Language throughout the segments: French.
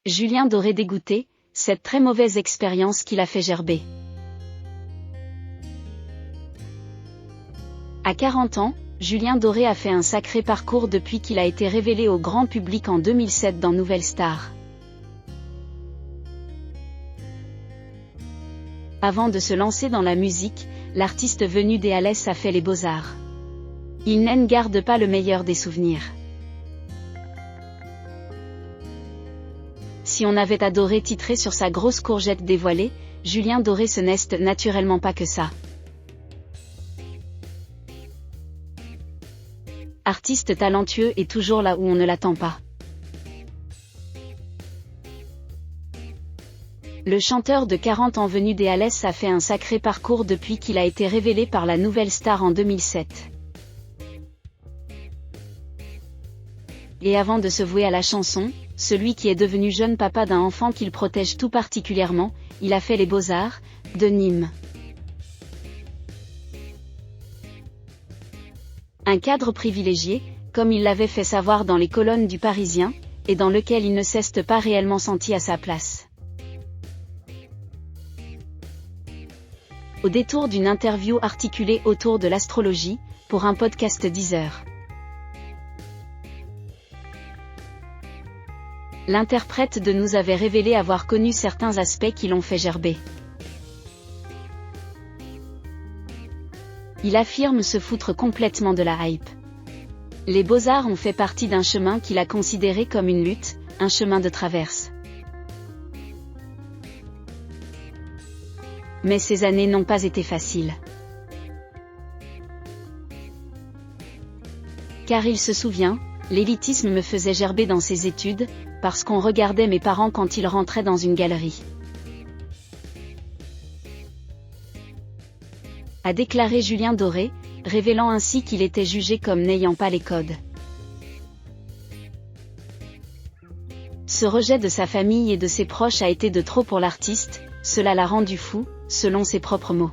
Julien Doré dégoûté, cette très mauvaise expérience qui l'a fait gerber. À 40 ans, Julien Doré a fait un sacré parcours depuis qu'il a été révélé au grand public en 2007 dans Nouvelle Star. Avant de se lancer dans la musique, l'artiste venu des Halles a fait les beaux-arts. Il n'en garde pas le meilleur des souvenirs. Si on avait adoré titrer sur sa grosse courgette dévoilée, Julien Doré ce n'est naturellement pas que ça. Artiste talentueux et toujours là où on ne l'attend pas. Le chanteur de 40 ans venu des Halles a fait un sacré parcours depuis qu'il a été révélé par la Nouvelle Star en 2007. Et avant de se vouer à la chanson, celui qui est devenu jeune papa d'un enfant qu'il protège tout particulièrement, il a fait les beaux-arts, de Nîmes. Un cadre privilégié, comme il l'avait fait savoir dans les colonnes du Parisien, et dans lequel il ne s'est pas réellement senti à sa place. Au détour d'une interview articulée autour de l'astrologie, pour un podcast Deezer. L'interprète de nous avait révélé avoir connu certains aspects qui l'ont fait gerber. Il affirme se foutre complètement de la hype. Les beaux-arts ont fait partie d'un chemin qu'il a considéré comme une lutte, un chemin de traverse. Mais ces années n'ont pas été faciles. Car il se souvient, l'élitisme me faisait gerber dans ses études, parce qu'on regardait mes parents quand ils rentraient dans une galerie. A déclaré Julien Doré, révélant ainsi qu'il était jugé comme n'ayant pas les codes. Ce rejet de sa famille et de ses proches a été de trop pour l'artiste, cela l'a rendu fou, selon ses propres mots.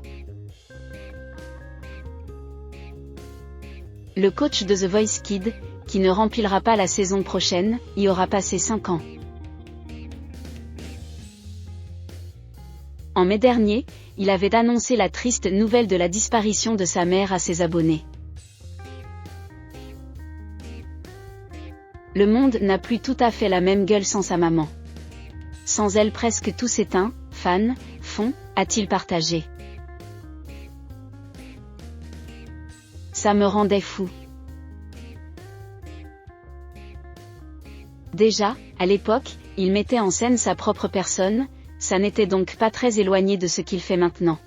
Le coach de The Voice Kids, qui ne remplira pas la saison prochaine, y aura passé 5 ans. En mai dernier, il avait annoncé la triste nouvelle de la disparition de sa mère à ses abonnés. Le monde n'a plus tout à fait la même gueule sans sa maman. Sans elle presque tout s'éteint, fans, font, a-t-il partagé. Ça me rendait fou. Déjà, à l'époque, il mettait en scène sa propre personne, ça n'était donc pas très éloigné de ce qu'il fait maintenant.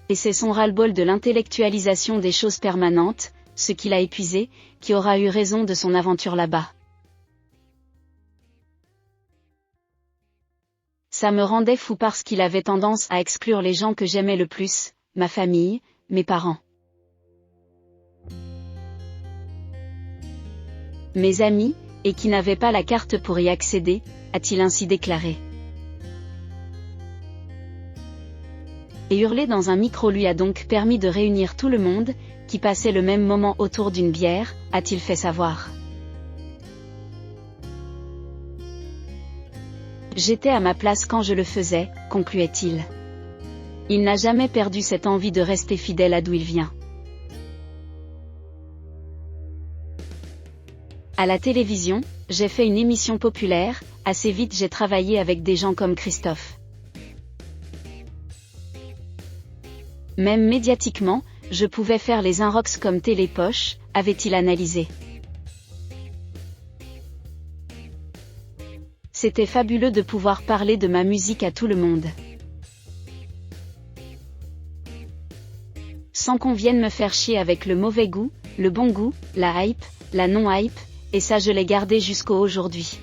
Et c'est son ras-le-bol de l'intellectualisation des choses permanentes, ce qui l'a épuisé, qui aura eu raison de son aventure là-bas. Ça me rendait fou parce qu'il avait tendance à exclure les gens que j'aimais le plus, ma famille, mes parents. Mes amis, et qui n'avaient pas la carte pour y accéder, a-t-il ainsi déclaré. Et hurler dans un micro lui a donc permis de réunir tout le monde, qui passait le même moment autour d'une bière, a-t-il fait savoir. J'étais à ma place quand je le faisais, concluait-il. Il n'a jamais perdu cette envie de rester fidèle à d'où il vient. À la télévision, j'ai fait une émission populaire, assez vite j'ai travaillé avec des gens comme Christophe. Même médiatiquement, je pouvais faire les inrocks comme Télépoche, avait-il analysé. C'était fabuleux de pouvoir parler de ma musique à tout le monde. Sans qu'on vienne me faire chier avec le mauvais goût, le bon goût, la hype, la non-hype, et ça je l'ai gardé jusqu'au aujourd'hui.